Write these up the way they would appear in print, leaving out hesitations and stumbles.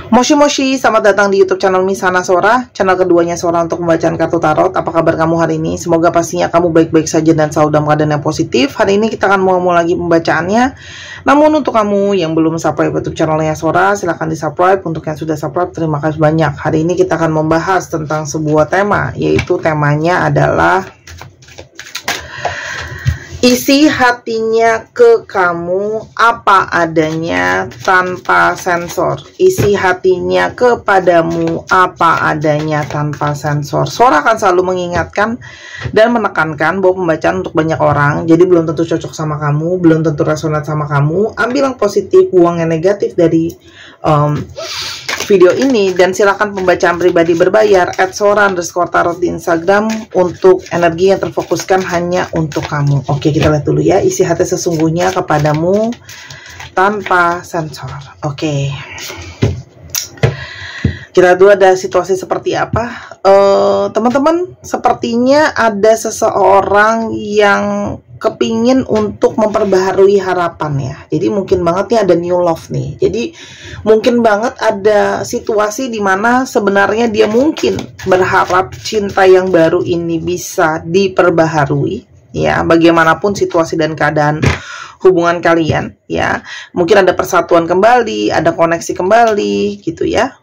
Moshi Moshi, selamat datang di YouTube channel Misana Sora, channel keduanya Sora untuk membacaan kartu tarot. Apa kabar kamu hari ini? Semoga pastinya kamu baik-baik saja dan selalu dalam keadaan yang positif. Hari ini kita akan mau lagi pembacaannya. Namun untuk kamu yang belum subscribe YouTube channelnya Sora, silahkan di subscribe. Untuk yang sudah subscribe, terima kasih banyak. Hari ini kita akan membahas tentang sebuah tema, yaitu temanya adalah isi hatinya ke kamu apa adanya tanpa sensor. Isi hatinya kepadamu apa adanya tanpa sensor. Sora akan selalu mengingatkan dan menekankan bahwa pembacaan untuk banyak orang, jadi belum tentu cocok sama kamu, belum tentu resonat sama kamu. Ambil yang positif, buang yang negatif dari video ini, dan silakan pembacaan pribadi berbayar @sora_tarot di Instagram untuk energi yang terfokuskan hanya untuk kamu. Oke, kita lihat dulu ya, isi hati sesungguhnya kepadamu tanpa sensor. Oke, kita dulu ada situasi seperti apa. Teman-teman, sepertinya ada seseorang yang kepingin untuk memperbaharui harapan ya. Jadi mungkin banget nih ada new love nih. Jadi mungkin banget ada situasi di mana sebenarnya dia mungkin berharap cinta yang baru ini bisa diperbaharui ya. Bagaimanapun situasi dan keadaan hubungan kalian ya, mungkin ada persatuan kembali, ada koneksi kembali gitu ya.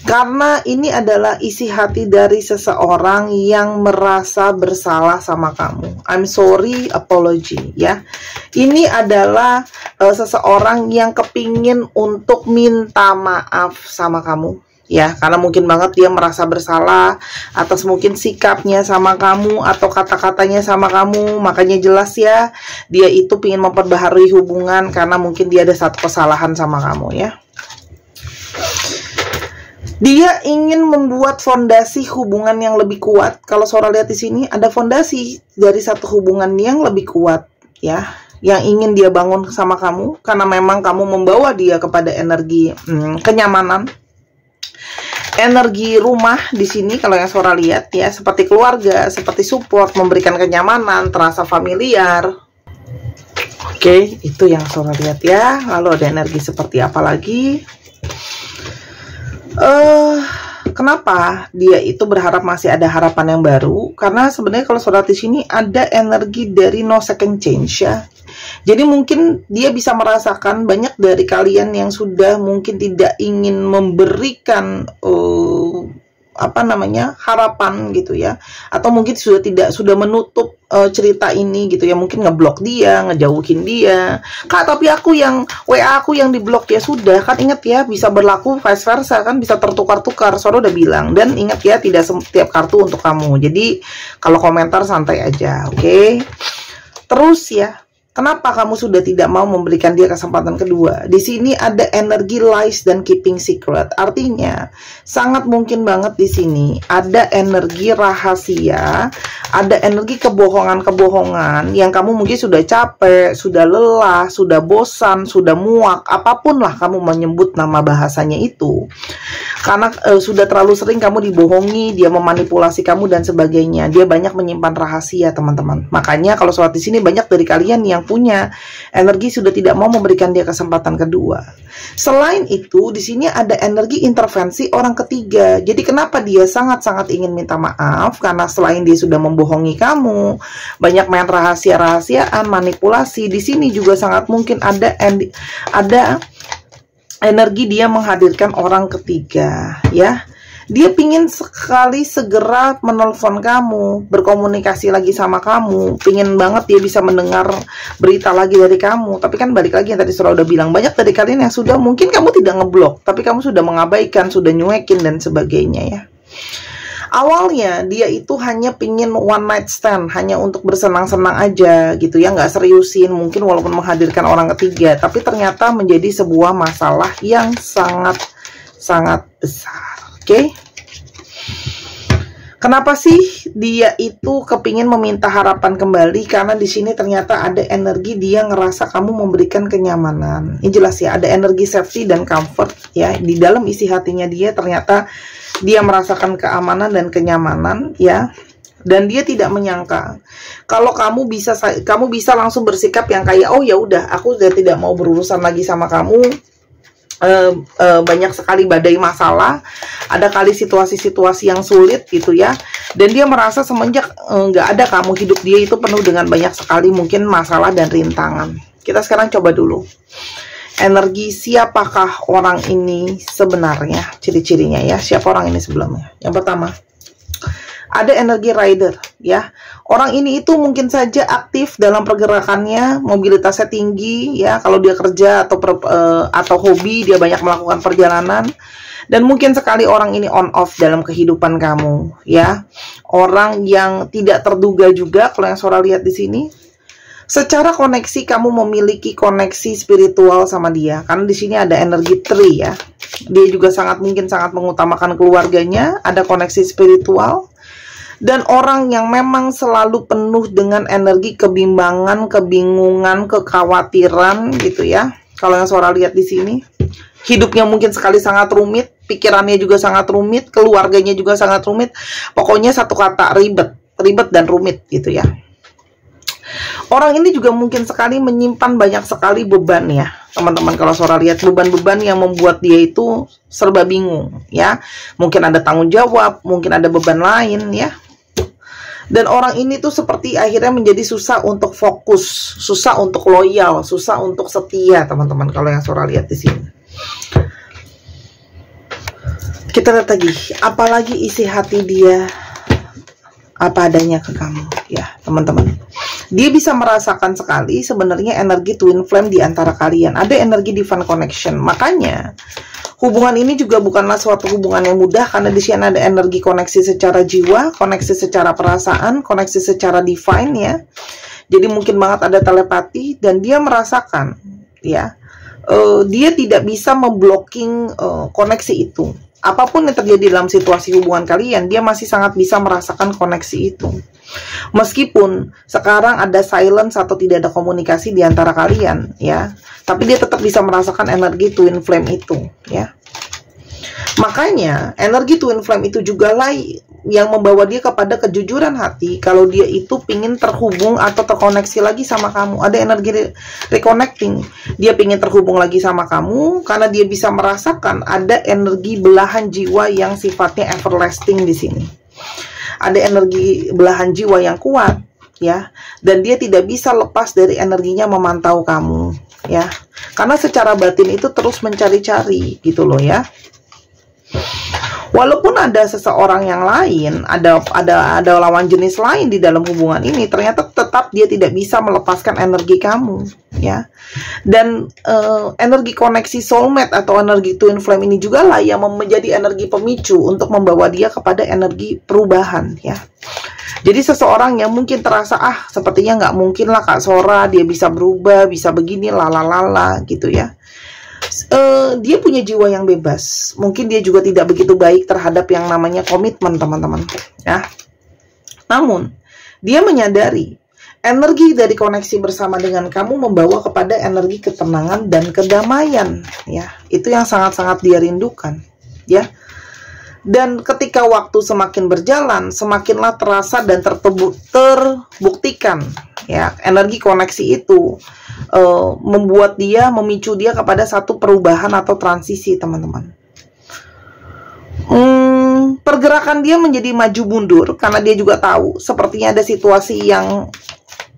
Karena ini adalah isi hati dari seseorang yang merasa bersalah sama kamu. I'm sorry, apology ya. Ini adalah seseorang yang kepingin untuk minta maaf sama kamu ya, karena mungkin banget dia merasa bersalah atas mungkin sikapnya sama kamu atau kata-katanya sama kamu. Makanya jelas ya, dia itu ingin memperbaharui hubungan karena mungkin dia ada satu kesalahan sama kamu ya. Dia ingin membuat fondasi hubungan yang lebih kuat. Kalau Sora lihat di sini ada fondasi dari satu hubungan yang lebih kuat ya, yang ingin dia bangun sama kamu, karena memang kamu membawa dia kepada energi kenyamanan, energi rumah di sini. Kalau yang Sora lihat ya, seperti keluarga, seperti support, memberikan kenyamanan, terasa familiar. Oke, itu yang Sora lihat ya. Lalu ada energi seperti apa lagi? Kenapa dia itu berharap masih ada harapan yang baru? Karena sebenarnya kalau Sora di sini ada energi dari no second change ya. Jadi mungkin dia bisa merasakan banyak dari kalian yang sudah mungkin tidak ingin memberikan harapan gitu ya, atau mungkin sudah menutup cerita ini gitu ya, mungkin ngeblok dia, ngejauhin dia. Kak, tapi aku yang WA aku yang diblok ya. Sudah kan, ingat ya, bisa berlaku vice versa kan, bisa tertukar-tukar. Sora udah bilang, dan ingat ya, tidak setiap kartu untuk kamu. Jadi kalau komentar santai aja, oke? Terus ya, kenapa kamu sudah tidak mau memberikan dia kesempatan kedua? Di sini ada energi lies dan keeping secret. Artinya sangat mungkin banget di sini ada energi rahasia, ada energi kebohongan-kebohongan yang kamu mungkin sudah capek, sudah lelah, sudah bosan, sudah muak, apapun lah kamu menyebut nama bahasanya itu. Karena sudah terlalu sering kamu dibohongi, dia memanipulasi kamu dan sebagainya. Dia banyak menyimpan rahasia, teman-teman. Makanya kalau soal di sini banyak dari kalian yang punya energi sudah tidak mau memberikan dia kesempatan kedua. Selain itu, di sini ada energi intervensi orang ketiga. Jadi kenapa dia sangat-sangat ingin minta maaf? Karena selain dia sudah membohongi kamu, banyak main rahasia-rahasiaan, manipulasi. Di sini juga sangat mungkin ada energi dia menghadirkan orang ketiga ya. Dia pingin sekali segera menelpon kamu, berkomunikasi lagi sama kamu, pingin banget dia bisa mendengar berita lagi dari kamu. Tapi kan balik lagi yang tadi Sora udah bilang, banyak dari kalian yang sudah, mungkin kamu tidak ngeblok, tapi kamu sudah mengabaikan, sudah nyuekin dan sebagainya ya. Awalnya dia itu hanya pingin one night stand, hanya untuk bersenang-senang aja gitu ya, nggak seriusin, mungkin walaupun menghadirkan orang ketiga, tapi ternyata menjadi sebuah masalah yang sangat besar. Oke? Kenapa sih dia itu kepingin meminta harapan kembali? Karena di sini ternyata ada energi dia ngerasa kamu memberikan kenyamanan. Ini jelas ya, ada energi safety dan comfort ya. Di dalam isi hatinya dia ternyata dia merasakan keamanan dan kenyamanan ya. Dan dia tidak menyangka kalau kamu bisa langsung bersikap yang kayak, oh ya udah, aku sudah tidak mau berurusan lagi sama kamu. banyak sekali badai masalah, ada kali situasi-situasi yang sulit gitu ya, dan dia merasa semenjak nggak ada kamu, hidup dia itu penuh dengan banyak sekali mungkin masalah dan rintangan. Kita sekarang coba dulu energi siapakah orang ini sebenarnya, ciri-cirinya ya, siapa orang ini sebelumnya. Yang pertama, ada energi rider ya. Orang ini itu mungkin saja aktif dalam pergerakannya, mobilitasnya tinggi ya. Kalau dia kerja atau hobi, dia banyak melakukan perjalanan. Dan mungkin sekali orang ini on off dalam kehidupan kamu ya. Orang yang tidak terduga juga, kalau yang Sora lihat di sini. Secara koneksi kamu memiliki koneksi spiritual sama dia, karena di sini ada energi tree ya. Dia juga mungkin sangat mengutamakan keluarganya, ada koneksi spiritual. Dan orang yang memang selalu penuh dengan energi kebimbangan, kebingungan, kekhawatiran gitu ya. Kalau yang Sora lihat di sini, hidupnya mungkin sekali sangat rumit, pikirannya juga sangat rumit, keluarganya juga sangat rumit. Pokoknya satu kata, ribet dan rumit gitu ya. Orang ini juga mungkin sekali menyimpan banyak sekali beban ya, teman-teman. Kalau Sora lihat beban-beban yang membuat dia itu serba bingung ya. Mungkin ada tanggung jawab, mungkin ada beban lain ya. Dan orang ini tuh seperti akhirnya menjadi susah untuk fokus, susah untuk loyal, susah untuk setia, teman-teman. Kalau yang Sora lihat di sini. Kita lihat lagi, apalagi isi hati dia apa adanya ke kamu ya, teman-teman. Dia bisa merasakan sekali sebenarnya energi twin flame di antara kalian. Ada energi divine connection. Makanya hubungan ini juga bukanlah suatu hubungan yang mudah, karena di sini ada energi koneksi secara jiwa, koneksi secara perasaan, koneksi secara divine ya. Jadi mungkin banget ada telepati, dan dia merasakan ya, dia tidak bisa memblocking koneksi itu. Apapun yang terjadi dalam situasi hubungan kalian, dia masih sangat bisa merasakan koneksi itu. Meskipun sekarang ada silence atau tidak ada komunikasi di antara kalian ya, tapi dia tetap bisa merasakan energi twin flame itu ya. Makanya energi twin flame itu juga lah yang membawa dia kepada kejujuran hati. Kalau dia itu pingin terhubung atau terkoneksi lagi sama kamu, ada energi reconnecting. Dia pingin terhubung lagi sama kamu karena dia bisa merasakan ada energi belahan jiwa yang sifatnya everlasting di sini. Ada energi belahan jiwa yang kuat ya, dan dia tidak bisa lepas dari energinya memantau kamu ya, karena secara batin itu terus mencari-cari gitu loh ya. Walaupun ada seseorang yang lain, ada lawan jenis lain di dalam hubungan ini, ternyata tetap dia tidak bisa melepaskan energi kamu ya. Dan energi koneksi soulmate atau energi twin flame ini juga lah yang menjadi energi pemicu untuk membawa dia kepada energi perubahan ya. Jadi seseorang yang mungkin terasa sepertinya nggak mungkin lah Kak Sora dia bisa berubah, bisa begini lalalala gitu ya. Dia punya jiwa yang bebas. Mungkin dia juga tidak begitu baik terhadap yang namanya komitmen, teman-teman ya. Namun dia menyadari energi dari koneksi bersama dengan kamu membawa kepada energi ketenangan dan kedamaian ya. Itu yang sangat-sangat dia rindukan ya. Dan ketika waktu semakin berjalan, semakinlah terasa dan terbuktikan ya, energi koneksi itu membuat dia, memicu dia kepada satu perubahan atau transisi, teman-teman. Pergerakan dia menjadi maju mundur karena dia juga tahu sepertinya ada situasi yang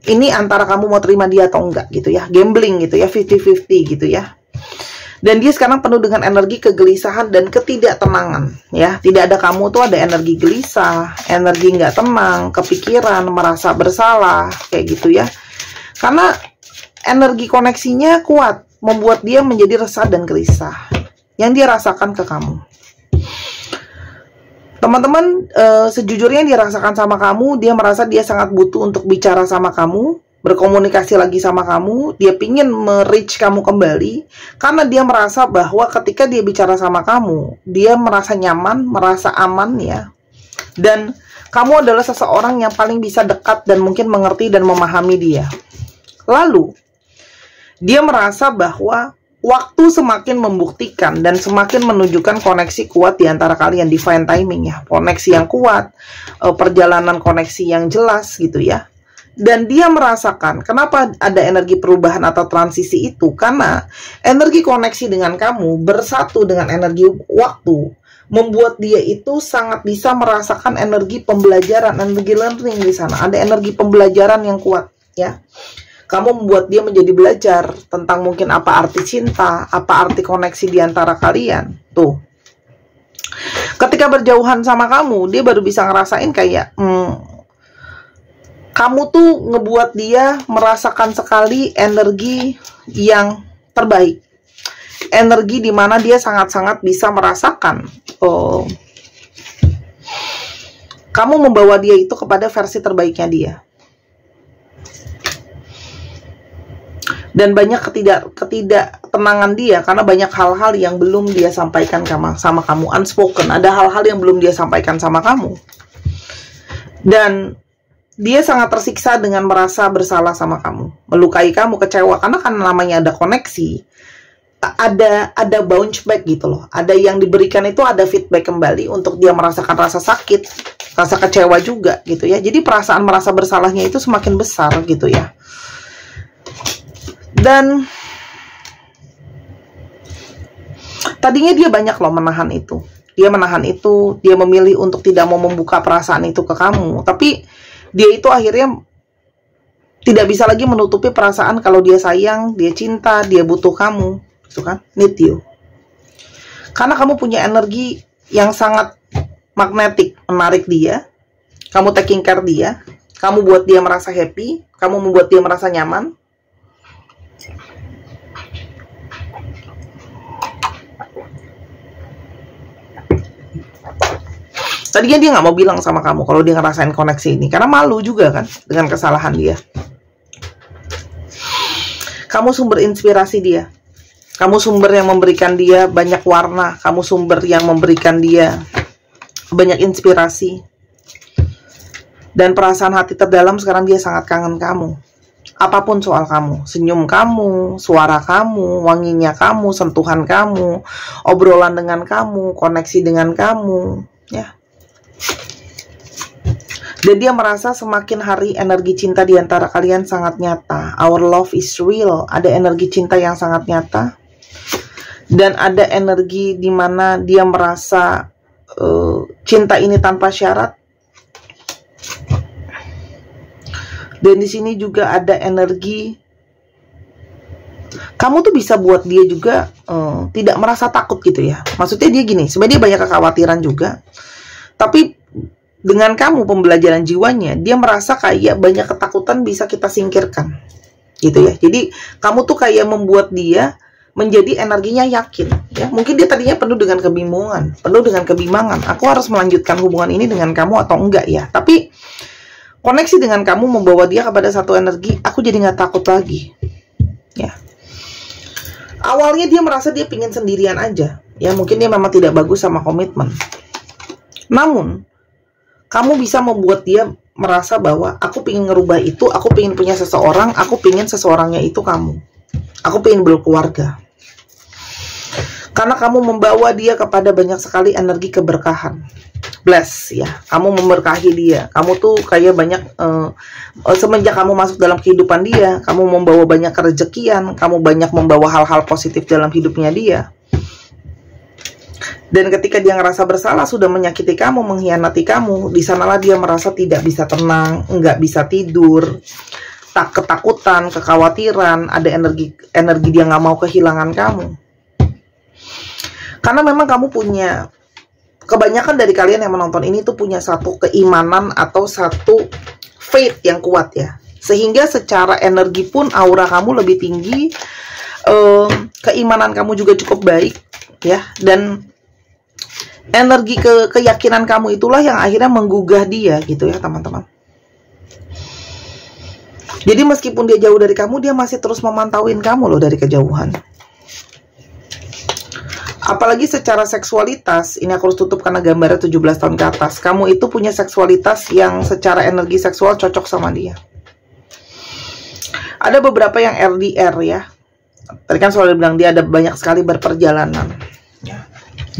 ini antara kamu mau terima dia atau enggak gitu ya, gambling gitu ya, 50-50 gitu ya. Dan dia sekarang penuh dengan energi kegelisahan dan ketidaktenangan ya. Tidak ada kamu tuh ada energi gelisah, energi nggak tenang, kepikiran, merasa bersalah kayak gitu ya. Karena energi koneksinya kuat, membuat dia menjadi resah dan gelisah yang dia rasakan ke kamu. Teman-teman, sejujurnya yang dia rasakan sama kamu, dia merasa dia sangat butuh untuk bicara sama kamu, berkomunikasi lagi sama kamu. Dia pingin me-reach kamu kembali karena dia merasa bahwa ketika dia bicara sama kamu, dia merasa nyaman, merasa aman ya. Dan kamu adalah seseorang yang paling bisa dekat dan mungkin mengerti dan memahami dia. Lalu dia merasa bahwa waktu semakin membuktikan dan semakin menunjukkan koneksi kuat di antara kalian, divine timing ya, koneksi yang kuat, perjalanan koneksi yang jelas gitu ya. Dan dia merasakan, kenapa ada energi perubahan atau transisi itu? Karena energi koneksi dengan kamu bersatu dengan energi waktu, membuat dia itu sangat bisa merasakan energi pembelajaran, energi learning di sana. Ada energi pembelajaran yang kuat, ya. Kamu membuat dia menjadi belajar tentang mungkin apa arti cinta, apa arti koneksi di antara kalian. Tuh. Ketika berjauhan sama kamu, dia baru bisa ngerasain kayak, kamu tuh ngebuat dia merasakan sekali energi yang terbaik. Energi di mana dia sangat-sangat bisa merasakan. Kamu membawa dia itu kepada versi terbaiknya dia. Dan banyak ketidaktenangan dia karena banyak hal-hal yang belum dia sampaikan sama kamu, unspoken. Ada hal-hal yang belum dia sampaikan sama kamu. Dan dia sangat tersiksa dengan merasa bersalah sama kamu, melukai kamu, kecewa, karena kan namanya ada koneksi, ada bounce back gitu loh. Ada yang diberikan itu, ada feedback kembali untuk dia merasakan rasa sakit, rasa kecewa juga gitu ya. Jadi perasaan merasa bersalahnya itu semakin besar gitu ya. Dan tadinya dia banyak loh menahan itu. Dia menahan itu, dia memilih untuk tidak mau membuka perasaan itu ke kamu. Tapi dia itu akhirnya tidak bisa lagi menutupi perasaan kalau dia sayang, dia cinta, dia butuh kamu, gitu kan? Need you. Karena kamu punya energi yang sangat magnetik, menarik dia. Kamu taking care dia, kamu buat dia merasa happy, kamu membuat dia merasa nyaman. Tadinya dia nggak mau bilang sama kamu kalau dia ngerasain koneksi ini, karena malu juga kan dengan kesalahan dia. Kamu sumber inspirasi dia. Kamu sumber yang memberikan dia banyak warna. Kamu sumber yang memberikan dia banyak inspirasi. Dan perasaan hati terdalam sekarang dia sangat kangen kamu. Apapun soal kamu, senyum kamu, suara kamu, wanginya kamu, sentuhan kamu, obrolan dengan kamu, koneksi dengan kamu, ya. Dan dia merasa semakin hari energi cinta di antara kalian sangat nyata. Our love is real. Ada energi cinta yang sangat nyata. Dan ada energi di mana dia merasa cinta ini tanpa syarat. Dan di sini juga ada energi kamu tuh bisa buat dia juga tidak merasa takut gitu ya. Maksudnya dia gini, sebenarnya dia banyak kekhawatiran juga. Tapi dengan kamu pembelajaran jiwanya, dia merasa kayak banyak ketakutan bisa kita singkirkan. Gitu ya. Jadi kamu tuh kayak membuat dia menjadi energinya yakin. Ya, mungkin dia tadinya penuh dengan kebingungan, penuh dengan kebimbangan. Aku harus melanjutkan hubungan ini dengan kamu atau enggak ya. Tapi koneksi dengan kamu membawa dia kepada satu energi, aku jadi nggak takut lagi. Ya. Awalnya dia merasa dia pingin sendirian aja. Ya, mungkin dia memang tidak bagus sama komitmen. Namun, kamu bisa membuat dia merasa bahwa aku pingin ngerubah itu, aku pingin punya seseorang, aku pingin seseorangnya itu kamu. Aku pingin berkeluarga. Karena kamu membawa dia kepada banyak sekali energi keberkahan. Bless ya, kamu memberkahi dia. Kamu tuh kayak banyak semenjak kamu masuk dalam kehidupan dia, kamu membawa banyak kerejekian, kamu banyak membawa hal-hal positif dalam hidupnya dia. Dan ketika dia ngerasa bersalah, sudah menyakiti kamu, mengkhianati kamu, di sanalah dia merasa tidak bisa tenang, nggak bisa tidur, ketakutan, kekhawatiran, ada energi dia nggak mau kehilangan kamu. Karena memang kamu punya, kebanyakan dari kalian yang menonton ini tuh punya satu keimanan atau satu faith yang kuat ya. Sehingga secara energi pun aura kamu lebih tinggi, keimanan kamu juga cukup baik ya. Dan energi keyakinan kamu itulah yang akhirnya menggugah dia gitu ya teman-teman. Jadi meskipun dia jauh dari kamu, dia masih terus memantauin kamu loh dari kejauhan. Apalagi secara seksualitas, ini aku harus tutup karena gambarnya 17 tahun ke atas. Kamu itu punya seksualitas yang secara energi seksual cocok sama dia. Ada beberapa yang RDR ya. Tadi kan soalnya bilang dia ada banyak sekali berperjalanan.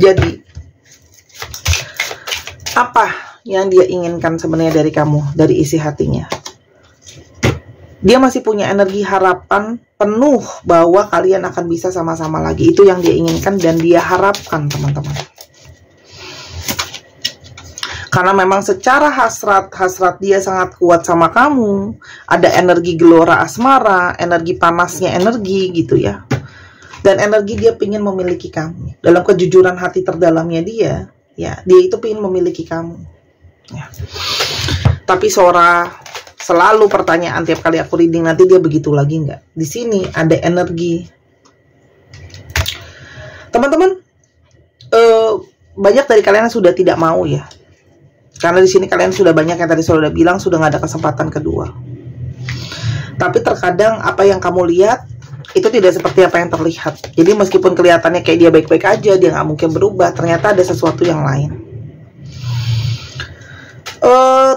Jadi, apa yang dia inginkan sebenarnya dari kamu, dari isi hatinya? Dia masih punya energi harapan penuh bahwa kalian akan bisa sama-sama lagi. Itu yang dia inginkan dan dia harapkan, teman-teman. Karena memang secara hasrat dia sangat kuat sama kamu. Ada energi gelora asmara, energi panasnya energi gitu ya. Dan energi dia ingin memiliki kamu. Dalam kejujuran hati terdalamnya dia, ya, dia itu ingin memiliki kamu. Ya. Tapi Sora, selalu pertanyaan tiap kali aku reading, nanti dia begitu lagi nggak? Di sini ada energi. Teman-teman, banyak dari kalian yang sudah tidak mau ya. Karena di sini kalian sudah banyak yang tadi sudah bilang sudah nggak ada kesempatan kedua. Tapi terkadang apa yang kamu lihat itu tidak seperti apa yang terlihat. Jadi meskipun kelihatannya kayak dia baik-baik aja, dia nggak mungkin berubah, ternyata ada sesuatu yang lain.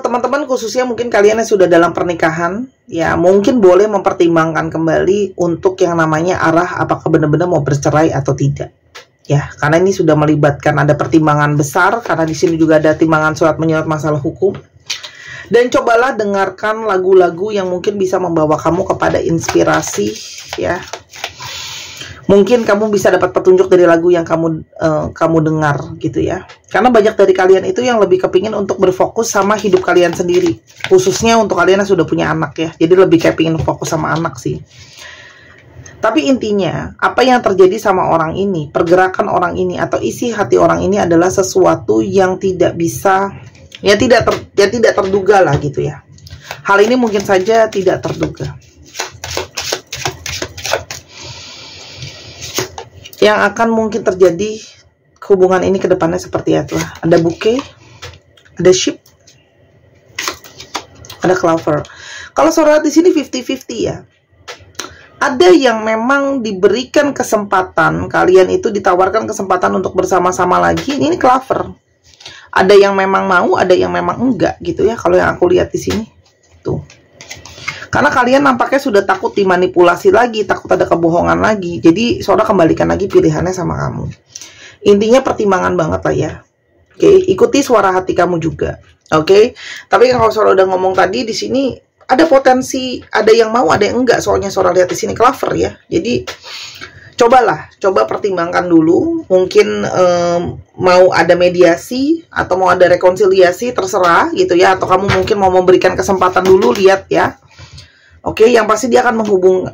Teman-teman, khususnya mungkin kalian yang sudah dalam pernikahan, ya mungkin boleh mempertimbangkan kembali untuk yang namanya arah apakah benar-benar mau bercerai atau tidak. Ya, karena ini sudah melibatkan ada pertimbangan besar, karena di sini juga ada timbangan surat menyurat masalah hukum. Dan cobalah dengarkan lagu-lagu yang mungkin bisa membawa kamu kepada inspirasi, ya. Mungkin kamu bisa dapat petunjuk dari lagu yang kamu dengar gitu ya. Karena banyak dari kalian itu yang lebih kepingin untuk berfokus sama hidup kalian sendiri. Khususnya untuk kalian yang sudah punya anak ya. Jadi lebih kayak pingin fokus sama anak sih. Tapi intinya, apa yang terjadi sama orang ini, pergerakan orang ini, atau isi hati orang ini adalah sesuatu yang tidak bisa, ya tidak terduga lah gitu ya. Hal ini mungkin saja tidak terduga. Yang akan mungkin terjadi hubungan ini ke depannya seperti itu. Ada bouquet, ada ship, ada clover. Kalau Sora di sini 50-50 ya. Ada yang memang diberikan kesempatan, kalian itu ditawarkan kesempatan untuk bersama-sama lagi. Ini clover. Ada yang memang mau, ada yang memang enggak gitu ya. Kalau yang aku lihat di sini, tuh. Karena kalian nampaknya sudah takut dimanipulasi lagi, takut ada kebohongan lagi. Jadi Sora kembalikan lagi pilihannya sama kamu. Intinya pertimbangan banget lah ya. Oke, ikuti suara hati kamu juga. Oke. Tapi kalau Sora udah ngomong tadi di sini, ada potensi, ada yang mau, ada yang enggak. Soalnya Sora lihat di sini clover ya. Jadi coba pertimbangkan dulu. Mungkin mau ada mediasi atau mau ada rekonsiliasi, terserah gitu ya. Atau kamu mungkin mau memberikan kesempatan dulu, lihat ya. Oke, yang pasti dia akan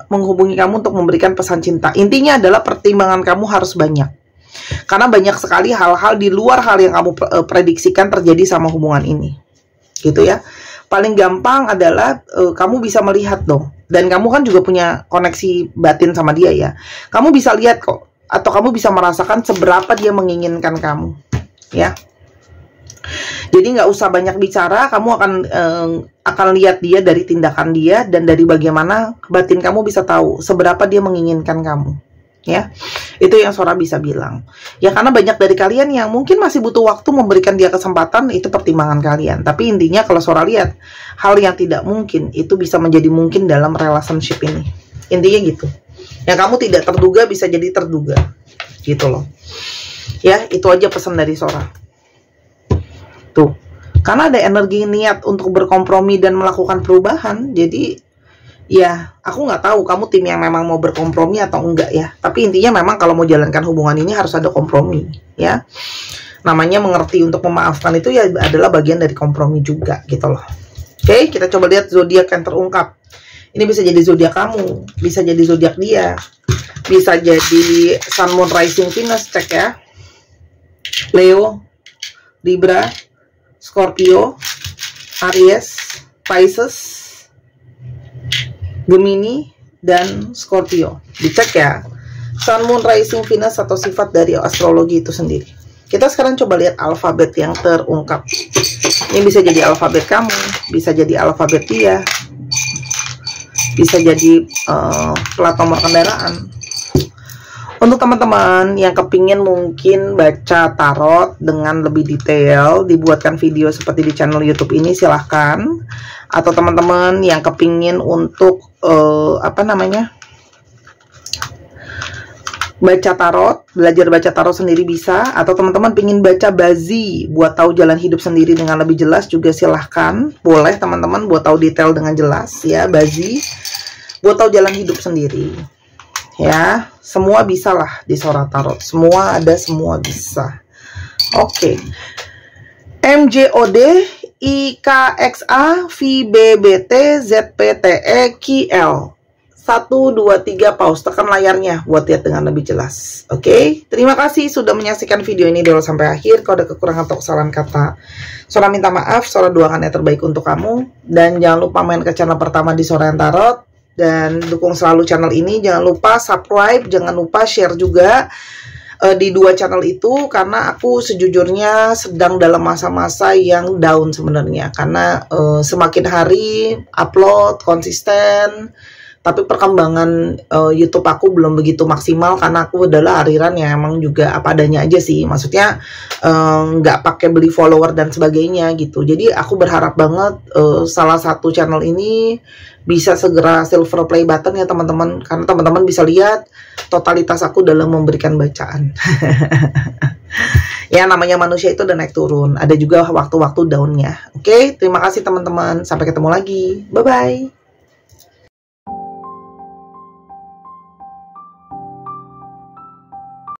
menghubungi kamu untuk memberikan pesan cinta. Intinya adalah pertimbangan kamu harus banyak. Karena banyak sekali hal-hal di luar hal yang kamu prediksikan terjadi sama hubungan ini. Gitu ya. Paling gampang adalah kamu bisa melihat dong. Dan kamu kan juga punya koneksi batin sama dia ya. Kamu bisa lihat kok. Atau kamu bisa merasakan seberapa dia menginginkan kamu. Ya. Jadi nggak usah banyak bicara. Kamu akan lihat dia dari tindakan dia. Dan dari bagaimana batin kamu bisa tahu seberapa dia menginginkan kamu. Ya, itu yang Sora bisa bilang. Ya karena banyak dari kalian yang mungkin masih butuh waktu memberikan dia kesempatan, itu pertimbangan kalian. Tapi intinya kalau Sora lihat, hal yang tidak mungkin itu bisa menjadi mungkin dalam relationship ini. Intinya gitu. Yang kamu tidak terduga bisa jadi terduga. Gitu loh. Ya, itu aja pesan dari Sora. Tuh. Karena ada energi niat untuk berkompromi dan melakukan perubahan, jadi ya, aku nggak tahu kamu tim yang memang mau berkompromi atau enggak ya. Tapi intinya memang kalau mau jalankan hubungan ini harus ada kompromi, ya. Namanya mengerti untuk memaafkan itu ya adalah bagian dari kompromi juga, gitu loh. Oke, kita coba lihat zodiak yang terungkap. Ini bisa jadi zodiak kamu, bisa jadi zodiak dia, bisa jadi Sun, Moon, Rising, Venus, cek ya. Leo, Libra, Scorpio, Aries, Pisces, Gemini, dan Scorpio. Dicek ya. Sun, Moon, Rising, Venus atau sifat dari astrologi itu sendiri. Kita sekarang coba lihat alfabet yang terungkap. Ini bisa jadi alfabet kamu, bisa jadi alfabet dia, bisa jadi plat nomor kendaraan. Untuk teman-teman yang kepingin mungkin baca tarot dengan lebih detail, dibuatkan video seperti di channel YouTube ini, silahkan. Atau teman-teman yang kepingin untuk baca tarot, belajar baca tarot sendiri bisa, atau teman-teman pingin baca bazi buat tahu jalan hidup sendiri dengan lebih jelas juga silahkan, boleh teman-teman buat tahu detail dengan jelas ya, bazi buat tahu jalan hidup sendiri ya, semua bisa lah di Sora Tarot, semua ada, semua bisa. Oke. MJOD IKXA VBBT ZPTE KL 1, 2, 3, pause, tekan layarnya buat lihat dengan lebih jelas. Oke, terima kasih sudah menyaksikan video ini dari awal sampai akhir. Kalau ada kekurangan atau kesalahan kata, Sora minta maaf, Sora doakan yang terbaik untuk kamu. Dan jangan lupa main ke channel pertama di Sora yang Tarot, dan dukung selalu channel ini. Jangan lupa subscribe, jangan lupa share juga di dua channel itu, karena aku sejujurnya sedang dalam masa-masa yang down sebenarnya, karena semakin hari upload konsisten, tapi perkembangan YouTube aku belum begitu maksimal karena aku adalah aliran yang emang juga apa adanya aja sih, maksudnya nggak pakai beli follower dan sebagainya gitu. Jadi aku berharap banget salah satu channel ini bisa segera silver play button ya teman-teman, karena teman-teman bisa lihat totalitas aku dalam memberikan bacaan. Ya namanya manusia itu udah naik turun, ada juga waktu-waktu downnya. Oke, terima kasih teman-teman, sampai ketemu lagi, bye bye.